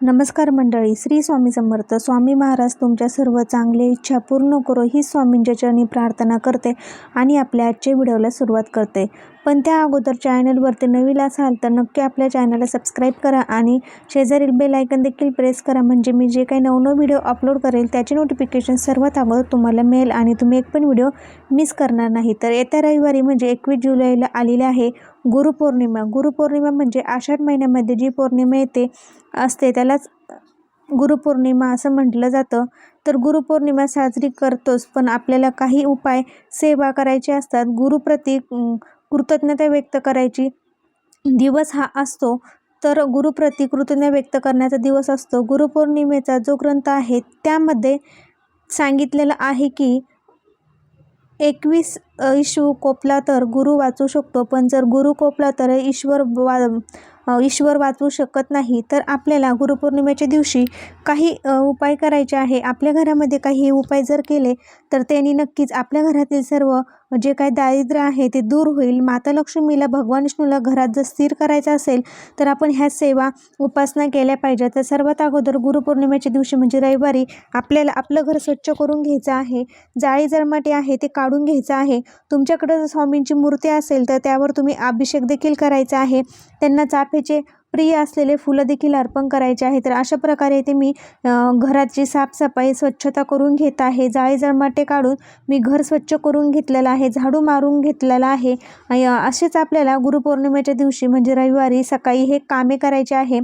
नमस्कार मंडळी, श्री स्वामी समर्थ. स्वामी महाराज तुमच्या सर्व चांगले इच्छा पूर्ण करो ही स्वामींच्या चरणी प्रार्थना करते आणि आपल्या आजच्या व्हिडिओला सुरुवात करते. पण त्या अगोदर चॅनलवरती नवीन असाल तर नक्की आपल्या चॅनलला सबस्क्राईब करा आणि शेजारील बेल आयकन देखील प्रेस करा, म्हणजे मी जे काही नवनवीन व्हिडिओ अपलोड करेल त्याचे नोटिफिकेशन सर्वात अगोदर तुम्हाला मिळेल आणि तुम्ही एक पण व्हिडिओ मिस करणार नाही. तर येत्या रविवारी म्हणजे 21 जुलैला आलेले आहे गुरुपौर्णिमा. गुरुपौर्णिमा म्हणजे आषाढ महिन्यामध्ये जी पौर्णिमा येते असते त्यालाच गुरुपौर्णिमा असं म्हटलं जातं. तर गुरुपौर्णिमा साजरी करतोच, पण आपल्याला काही उपाय सेवा करायचे असतात. गुरुप्रती कृतज्ञता व्यक्त करायची दिवस हा असतो. तर गुरुप्रती कृतज्ञता व्यक्त करण्याचा दिवस असतो. गुरुपौर्णिमेचा जो ग्रंथ आहे त्यामध्ये सांगितलेलं आहे की 21 इशू कोपला तर गुरु वाचू शकतो, पण जर गुरु कोपला तर ईश्वर वाचू शकत नाही. तर आपल्याला गुरुपौर्णिमेच्या दिवशी काही उपाय करायचे आहे. आपल्या घरामध्ये काही उपाय जर केले तर त्यांनी नक्कीच आपल्या घरातील सर्व जे काही दारिद्र्य आहे ते दूर होईल. माता लक्ष्मीला, भगवान विष्णूला घरात जर स्थिर करायचं असेल तर आपण ह्या सेवा उपासना केल्या पाहिजे. तर सर्वात अगोदर गुरुपौर्णिमेच्या दिवशी म्हणजे रविवारी आपल्याला आपलं घर स्वच्छ करून घ्यायचं आहे. जाळी जळमाटे आहे ते काढून घ्यायचं आहे. तुमच्याकडे जर स्वामींची मूर्ती असेल तर त्यावर तुम्ही अभिषेक देखील करायचा आहे. त्यांना चाफ्याचे प्रिय असलेले फुलं देखील अर्पण करायचे आहे. तर अशा प्रकारे ते मी घराची साफसफाई स्वच्छता करून घेत आहे. जाळी जळमाटे काढून मी घर स्वच्छ करून घेतलेलं आहे, झाडू मारून घेतलेला आहे. असेच आपल्याला गुरुपौर्णिमेच्या दिवशी म्हणजे रविवारी सकाळी हे कामे करायचे आहे.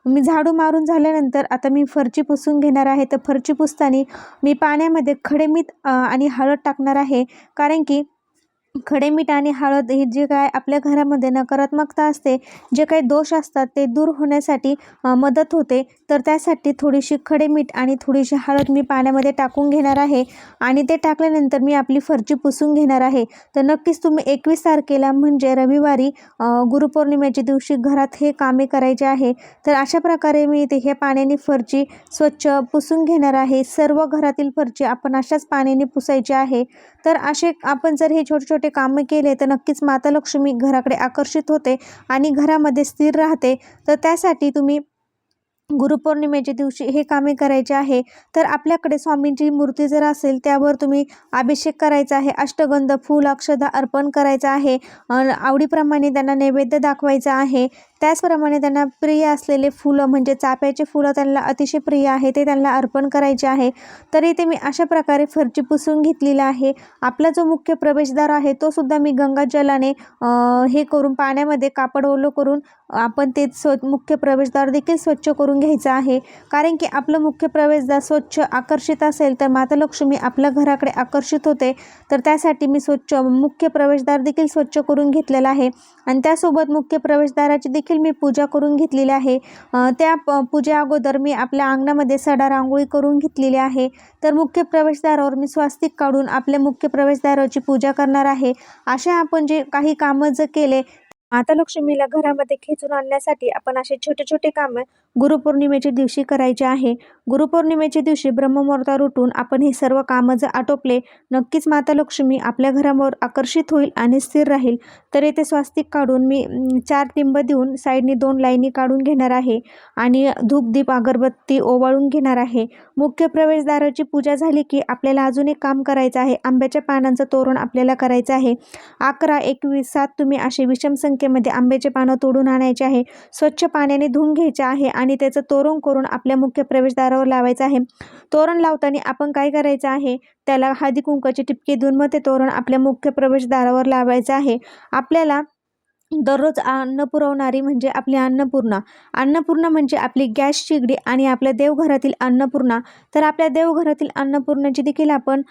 मी झाडू मारून झाल्यानंतर आता मी फरची पुसून घेणार आहे. तर फरची पुसताना मी पाण्यामध्ये खडे मीठ आणि हळद टाकणार आहे, कारण की खडे मीठ आणि हळद ही जे काय आपल्या घरामध्ये नकारात्मकता असते, जे काही दोष असतात ते दूर होण्यासाठी मदत होते. तर त्यासाठी थोडीशी खडे मीठ आणि थोडीशी हळद मी पाण्यामध्ये टाकून घेणार आहे आणि ते टाकल्यानंतर मी आपली फरची पुसून घेणार आहे. तर नक्कीच तुम्ही 21 तारखेला म्हणजे रविवारी गुरुपौर्णिमेच्या दिवशी घरात हे कामे करायचे आहे. तर अशा प्रकारे मी ते हे पाण्याने फरची स्वच्छ पुसून घेणार आहे. सर्व घरातील फरची आपण अशाच पाण्याने पुसायची आहे. तर असे आपण जर हे छोटे छोटे कामं केले तर नक्कीच माता लक्ष्मी घराकडे आकर्षित होते आणि घरामध्ये स्थिर राहते. तर त्यासाठी तुम्ही गुरुपौर्णिमेच्या दिवशी हे कामे करायचे आहे. तर आपल्याकडे स्वामींची मूर्ती जर असेल त्यावर तुम्ही अभिषेक करायचा आहे, अष्टगंध, फूल, अक्षता अर्पण करायचं आहे. आवडीप्रमाणे त्यांना नैवेद्य दाखवायचा आहे. त्याचप्रमाणे त्यांना प्रिय असलेले फुलं म्हणजे चाफ्याचे फुलं त्यांना अतिशय प्रिय आहे ते त्यांना अर्पण करायचे आहे. तर इथे मी अशा प्रकारे फरची पुसून घेतलेला आहे. आपला जो मुख्य प्रवेशद्वार आहे तो सुद्धा मी गंगाजलाने हे करून पाण्यामध्ये कापड ओलं करून आपण ते मुख्य प्रवेशद्वार देखील स्वच्छ करून घ्यायचं आहे. कारण की आपलं मुख्य प्रवेशद्वार स्वच्छ आकर्षित असेल तर माता लक्ष्मी आपल्या घराकडे आकर्षित होते. तर त्यासाठी मी स्वच्छ मुख्य प्रवेशद्वार देखील स्वच्छ करून घेतलेला आहे आणि त्यासोबत मुख्य प्रवेशद्वाराची देखील मी पूजा करून घेतलेली आहे. त्या पूजे अगोदर मी आपल्या अंगणामध्ये सडा रांगोळी करून घेतलेली आहे. तर मुख्य प्रवेशद्वारावर मी स्वास्तिक काढून आपल्या मुख्य प्रवेशद्वाराची पूजा करणार आहे. अशा आपण जे काही कामं जर केले माता लक्ष्मीला घरामध्ये खेचून आणण्यासाठी आपण असे छोटे छोटे कामं गुरुपौर्णिमेच्या दिवशी करायचे आहे. गुरुपौर्णिमेच्या दिवशी ब्रह्ममुहूर्तावर उठून आपण हे सर्व कामं जर आटोपले नक्कीच माता लक्ष्मी आपल्या घरावर आकर्षित होईल आणि स्थिर राहील. तर येथे स्वास्तिक काढून मी 4 टिंब देऊन साईडनी 2 लाईनी काढून घेणार आहे आणि धूप दीप अगरबत्ती ओवाळून घेणार आहे. मुख्य प्रवेशद्वाराची पूजा झाली की आपल्याला अजून एक काम करायचं आहे. आंब्याच्या पानांचं तोरण आपल्याला करायचं आहे. 11, 21, 7 तुम्ही असे विषम संख्येमध्ये आंब्याचे पानं तोडून आणायचे आहे. स्वच्छ पाण्याने धुवून घ्यायचे आहे आणि त्याचं तोरण करून आपल्या मुख्य प्रवेशद्वारावर लावायचं आहे. तोरण लावताना आपण काय करायचं आहे, त्याला हळदी कुंकवाचे टिपके देऊन मग ते तोरण आपल्या मुख्य प्रवेशद्वारावर लावायचं आहे. आपल्याला दररोज अन्न पुरवणारी म्हणजे आपली अन्नपूर्णा. अन्नपूर्णा म्हणजे आपली गॅस शेगडी आणि आपल्या देवघरातील अन्नपूर्णा. तर आपल्या देवघरातील अन्नपूर्णाची देखील आपण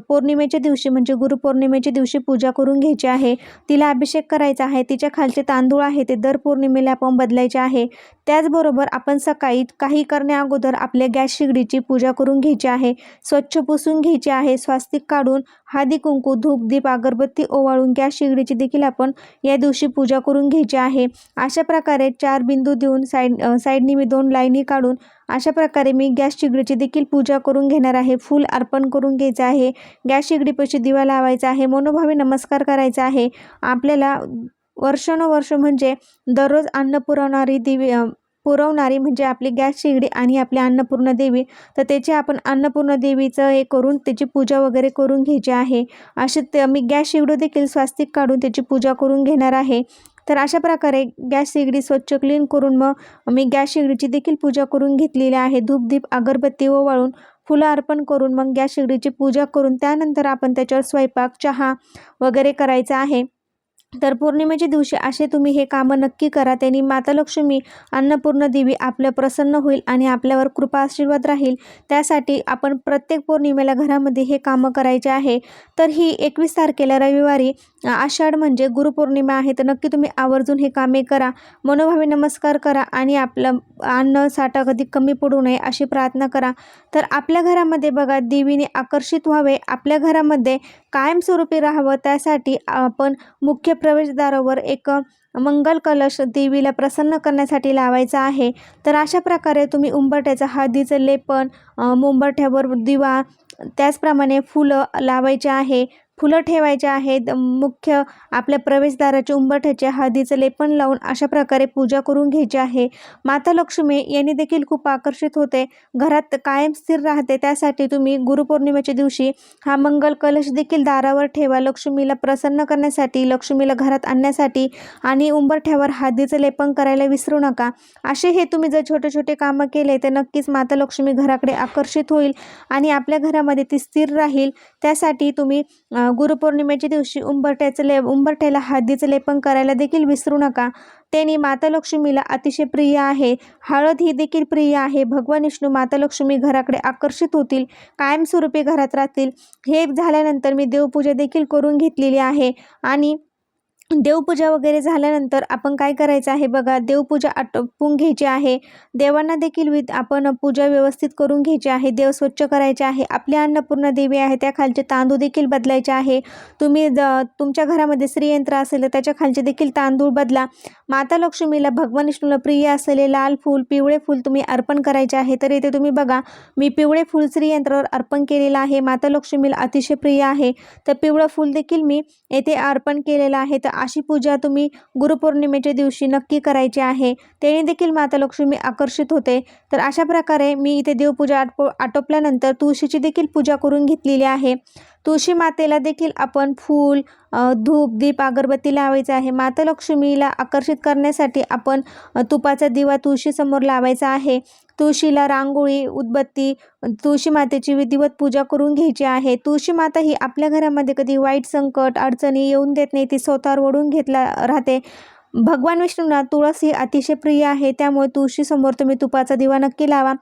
पौर्णिमेच्या दिवशी म्हणजे गुरुपौर्णिमेच्या दिवशी पूजा करून घ्यायची आहे. तिला अभिषेक करायचा आहे. तिच्या खालचे तांदूळ आहे ते दर पौर्णिमेला आपण बदलायचे आहे. त्याचबरोबर आपण सकाळी काही करण्या अगोदर आपल्या गॅस शेगडीची पूजा करून घ्यायची आहे. स्वच्छ पुसून घ्यायची आहे. स्वास्तिक काढून हळदी कुंकू, धूप दीप अगरबत्ती ओवाळून गॅस शेगडीची देखील आपण या दिवशी पूजा करून घ्यायची आहे. अशा प्रकारे 4 बिंदू देऊन साईडनी मी 2 लाईनी काढून अशा प्रकारे मी गॅस शेगडीची देखील पूजा करून घेणार आहे. फूल अर्पण करून घ्यायचं आहे. गॅस शेगडीपाशी दिवा लावायचा आहे. मनोभावे नमस्कार करायचा आहे. आपल्याला वर्षानुवर्ष म्हणजे दररोज अन्न पुरवणारी पुरवणारी म्हणजे आपली गॅस शेगडी आणि आपली अन्नपूर्णा देवी, तर त्याची आपण अन्नपूर्णा देवीचं हे करून त्याची पूजा वगैरे करून घ्यायची आहे. असे मी गॅस शेगडी देखील स्वास्तिक काढून त्याची पूजा करून घेणार आहे. तर अशा प्रकारे गॅस शेगडी स्वच्छ क्लीन करून मग मी गॅस शेगडीची देखील पूजा करून घेतलेली आहे. धूप-दीप अगरबत्ती ओवाळून फुलं अर्पण करून मग गॅस शेगडीची पूजा करून त्यानंतर आपण त्याच्यावर स्वयंपाक, चहा वगैरे करायचा आहे. तर पौर्णिमेच्या दिवशी असे तुम्ही हे कामं नक्की करा. त्यांनी माता लक्ष्मी, अन्नपूर्णा देवी आपल्या प्रसन्न होईल आणि आपल्यावर कृपा आशीर्वाद राहील. त्यासाठी आपण प्रत्येक पौर्णिमेला घरामध्ये हे कामं करायचे आहे. तर ही 21 तारखेला रविवारी आषाढ म्हणजे गुरुपौर्णिमा आहे. तर नक्की तुम्ही आवर्जून हे कामे करा, मनोभावे नमस्कार करा आणि आपलं अन्न साठा कधी कमी पडू नये अशी प्रार्थना करा. तर आपल्या घरामध्ये बघा देवीने आकर्षित व्हावे, आपल्या घरामध्ये कायमस्वरूपी राहावं, त्यासाठी आपण मुख्य प्रवेशद्वारावर एक मंगल कलश देवीला प्रसन्न करण्यासाठी लावायचा आहे. तर अशा प्रकारे तुम्ही उंबरठ्याचं हळदीचं लेपन, उंबरठ्यावर दिवा, त्याचप्रमाणे फुलं लावायचे आहे, फुलं ठेवायचे आहेत. मुख्य आपल्या प्रवेशद्वाराच्या उंबरठ्याचे हळदीचं लेपन लावून अशा प्रकारे पूजा करून घ्यायची आहे. माता लक्ष्मी यांनी देखील खूप आकर्षित होते, घरात कायम स्थिर राहते. त्यासाठी तुम्ही गुरुपौर्णिमेच्या दिवशी हा मंगल कलश देखील दारावर ठेवा, लक्ष्मीला प्रसन्न करण्यासाठी, लक्ष्मीला घरात आणण्यासाठी. आणि उंबरठ्यावर हळदीचं लेपन करायला विसरू नका. असे हे तुम्ही जर छोटे छोटे कामं केले तर नक्कीच माता लक्ष्मी घराकडे आकर्षित होईल आणि आपल्या घरामध्ये ती स्थिर राहील. त्यासाठी तुम्ही गुरुपौर्णिमेच्या दिवशी उंबरठ्याला हळदीचं लेपन करायला देखील विसरू नका. त्यांनी माता लक्ष्मीला अतिशय प्रिय आहे. हळद ही देखील प्रिय आहे. भगवान विष्णू, माता लक्ष्मी घराकडे आकर्षित होतील, कायमस्वरूपी घरात राहतील. हे झाल्यानंतर मी देवपूजा देखील करून घेतलेली आहे. आणि देवपूजा वगैरे झाल्यानंतर आपण काय करायचं आहे बघा, देवपूजा आटोपून घ्यायची आहे. देवांना देखील आपण पूजा व्यवस्थित करून घ्यायची आहे. देव स्वच्छ करायचे आहे. आपली अन्नपूर्णा देवी आहे त्या खालचे तांदूळ देखील बदलायचे आहे. तुम्ही तुमच्या घरामध्ये श्रीयंत्र असेल तर त्याच्या खालचे देखील तांदूळ बदला. माता लक्ष्मीला, भगवान विष्णूला प्रिय असलेले लाल फूल, पिवळे फूल तुम्ही अर्पण करायचे आहे. तर इथे तुम्ही बघा, मी पिवळे फूल श्रीयंत्रावर अर्पण केलेलं आहे. माता लक्ष्मीला अतिशय प्रिय आहे, तर पिवळं फूल देखील मी येथे अर्पण केलेलं आहे. तर अशी पूजा तुम्ही गुरुपौर्णिमेच्या दिवशी नक्की करायची आहे. त्याने देखील माता लक्ष्मी आकर्षित होते. तर अशा प्रकारे मी इथे देवपूजा आटोपल्यानंतर तुळशीची देखील पूजा करून घेतलेली आहे. तुळशी मातेला देखील आपण फूल, धूप, दीप, अगरबत्ती लावायचं आहे. माता लक्ष्मीला आकर्षित करण्यासाठी आपण तुपाचा दिवा तुळशीसमोर लावायचा आहे. तुळशीला रांगोळी, उदबत्ती, तुळशी मातेची विधिवत पूजा करून घ्यायची आहे. तुळशी माता ही आपल्या घरामध्ये कधी वाईट संकट, अडचणी येऊन देत नाही, ती स्वतःवर ओढून घेतला राहते. भगवान विष्णूंना तुळस ही अतिशय प्रिय आहे, त्यामुळे तुळशीसमोर तुम्ही तुपाचा दिवा नक्की लावा.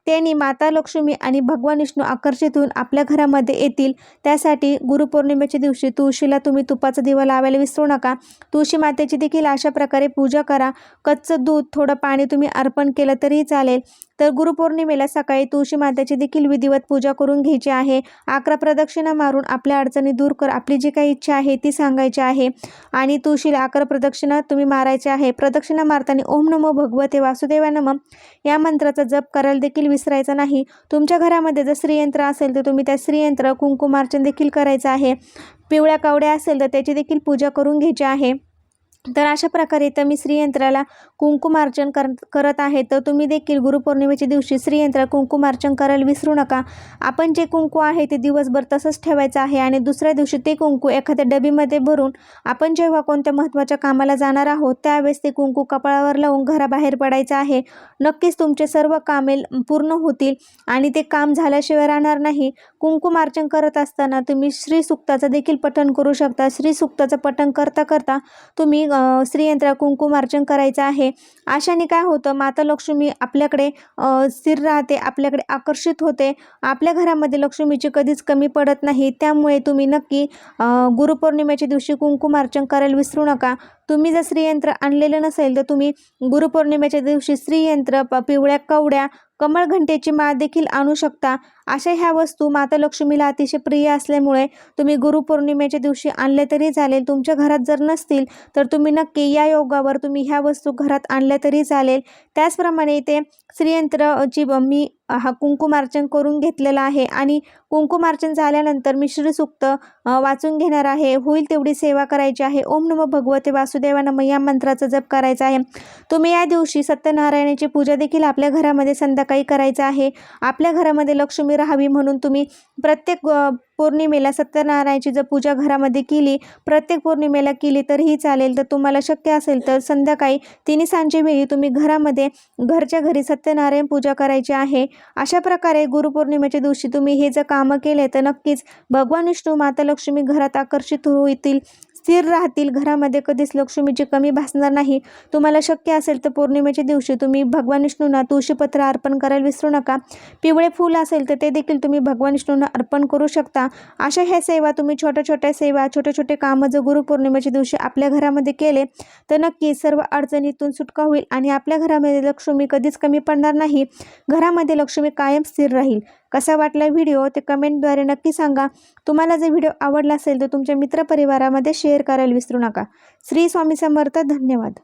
त्यांनी माता लक्ष्मी आणि भगवान विष्णू आकर्षित होऊन आपल्या घरामध्ये येतील. त्यासाठी गुरुपौर्णिमेच्या दिवशी तुळशीला तुम्ही तुपाचा दिवा लावायला विसरू नका. तुळशी मातेची देखील अशा प्रकारे पूजा करा. कच्चं दूध, थोडं पाणी तुम्ही अर्पण केलं तरी चालेल. तर गुरुपौर्णिमेला सकाळी तुळशी मातेची देखील विधिवत पूजा करून घ्यायची आहे. 11 प्रदक्षिणा मारून आपल्या अडचणी दूर कर, आपली जी काही इच्छा आहे ती सांगायची आहे. आणि तुळशीला 11 प्रदक्षिणा तुम्ही मारायच्या आहे. प्रदक्षिणा मारताना ओम नमो भगवते वासुदेवाय नमः या मंत्राचा जप करायला देखील विसरायचा नाही. तुमच्या घरामध्ये जर श्रीयंत्र असेल तर तुम्ही त्या श्रीयंत्र कुंकुमार्चन देखील करायचं आहे. पिवळ्या कावड्या असेल तर त्याची देखील पूजा करून घ्यायची आहे. तर अशा प्रकारे तर मी श्रीयंत्राला कुंकुमार्चन करत आहे. तर तुम्ही देखील गुरुपौर्णिमेच्या दिवशी श्रीयंत्र कुंकुमार्चन करायला विसरू नका. आपण जे कुंकू आहे ते दिवसभर तसंच ठेवायचं आहे आणि दुसऱ्या दिवशी ते कुंकू एखाद्या डबीमध्ये भरून आपण जेव्हा कोणत्या महत्त्वाच्या कामाला जाणार आहोत त्यावेळेस ते कुंकू कपाळावर लावून घराबाहेर पडायचं आहे. नक्कीच तुमचे सर्व कामे पूर्ण होतील आणि ते काम झाल्याशिवाय राहणार नाही. कुंकुमार्चन करत असताना तुम्ही श्रीसूक्ताचं देखील पठण करू शकता. श्रीसूक्ताचं पठण करता करता तुम्ही श्रीयंत्र कुंकुमार्चन करायचं आहे. अशाने काय होतं, माता लक्ष्मी आपल्याकडे स्थिर राहते, आपल्याकडे आकर्षित होते. आपल्या घरामध्ये लक्ष्मीची कधीच कमी पडत नाही. त्यामुळे तुम्ही नक्की गुरुपौर्णिमेच्या दिवशी कुंकुमार्चन करायला विसरू नका. तुम्ही जर श्रीयंत्र आणलेलं नसेल तर तुम्ही गुरुपौर्णिमेच्या दिवशी श्रीयंत्र, पिवळ्या कवड्या, कमळ घंटेची माळ देखील आणू शकता. अशा ह्या वस्तू माता लक्ष्मीला अतिशय प्रिय असल्यामुळे तुम्ही गुरुपौर्णिमेच्या दिवशी आणले तरी चालेल. तुमच्या घरात जर नसतील तर तुम्ही नक्की या योगावर तुम्ही ह्या वस्तू घरात आणल्या तरी चालेल. त्याचप्रमाणे इथे श्रीयंत्राची मी कुंकुमार्चन करून घेतलेलं आहे आणि कुंकुमार्चन झाल्यानंतर मी श्रीसूक्त वाचून घेणार आहे. होईल तेवढी सेवा करायची आहे. ओम नमो भगवते वासुदेवाय नमः या मंत्राचा जप करायचा आहे. तुम्ही या दिवशी सत्यनारायणाची पूजा देखील आपल्या घरामध्ये संध्याकाळी करायचं आहे. आपल्या घरामध्ये लक्ष्मी राहावी म्हणून तुम्ही प्रत्येक पौर्णिमेला सत्यनारायणाची जर पूजा घरामध्ये केली, प्रत्येक पौर्णिमेला केली तरीही चालेल. तर तुम्हाला शक्य असेल तर संध्याकाळी तिन्ही सांजे वेळी तुम्ही घरामध्ये घरच्या घरी सत्यनारायण पूजा करायची आहे. अशा प्रकारे गुरुपौर्णिमेच्या दिवशी तुम्ही हे जर कामं केले तर नक्कीच भगवान विष्णू माता लक्ष्मी घरात आकर्षित होतील, स्थिर राहतील. घरामध्ये कधीच लक्ष्मीची कमी भासणार नाही. तुम्हाला शक्य असेल तर पौर्णिमेच्या दिवशी तुम्ही भगवान विष्णूंना तुळशीपत्र अर्पण करायला विसरू नका. पिवळे फूल असेल तर ते देखील तुम्ही भगवान विष्णूंना अर्पण करू शकता. अशा ह्या सेवा तुम्ही छोट्या सेवा छोटे कामं जर गुरुपौर्णिमेच्या दिवशी आपल्या घरामध्ये केले तर नक्की सर्व अडचणीतून सुटका होईल आणि आपल्या घरामध्ये लक्ष्मी कधीच कमी पडणार नाही. घरामध्ये लक्ष्मी कायम स्थिर राहील. कसा वाटला व्हिडिओ ते कमेंटद्वारे नक्की सांगा. तुम्हाला जर व्हिडिओ आवडला असेल तर तुमच्या मित्रपरिवारामध्ये शेअर करायला विसरू नका. श्री स्वामी समर्थ. धन्यवाद.